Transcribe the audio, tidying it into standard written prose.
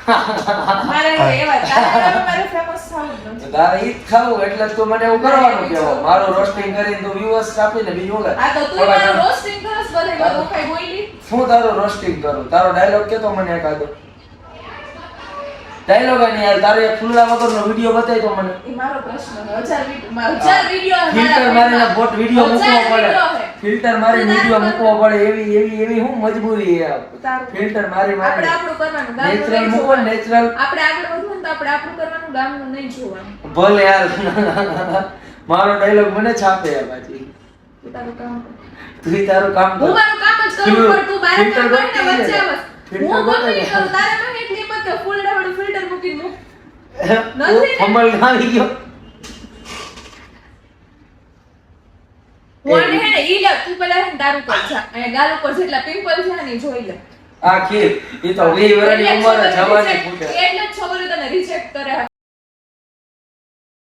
મારે એવા તારે ફેમસ થાવું જ તારે ઈ ખાવું એટલે તું મને એવું કરવાનું કેવો મારું રોસ્ટિંગ કરીને તું વ્યુઅર્સ આપીને બીજું લે આ તો તું મારું રોસ્ટિંગ કરસ બધે બધું કઈ બોલી હું તારું રોસ્ટિંગ કરું તારો ડાયલોગ કેતો મને એકાદો ડાયલોગ આની યાર તારે ફૂલડા વગરનો વિડિયો બતાય તો મને ઈ મારો પ્રશ્ન છે 1000 વિડિયો ફિલ્ટર મારીને બોટ વિડિયો મૂકવો પડે ફિલ્ટર મારી વિડિયો મૂકવો પડે એવી હું મજબૂરી છે ફિલ્ટર મારી આપણે આપણું કરવાનું નેચરલ મૂકો નેચરલ આપણે આગળ વધવું તો આપણે આપણું કરવાનું ગામનું નહીં જોવાનું ભલે યાર મારો ડાયલોગ મને છાપે આ બાજી તું તારું કામ તું તારું કામ કર હું મારું કામ જ કરું પણ તું બારે કામ કરીને વચ્ચે આવસ હું ગમે કરું તારે મને એટલી મત કે ફૂલ ડાવડ ફિલ્ટર મૂકીને મૂક નથી ફમલ આવી ગયો કોને હે ઈ લે તું પેલા હે તારું કર જા અને ગાલ ઉપર જેટલા પિમ્પલ છે ને જોઈ લે આ ખીર ઈ તો 20 વર્ષની ઉંમરે જવાની ફૂટે એટલે જ છોકરીઓ તને રિજેક્ટ કરે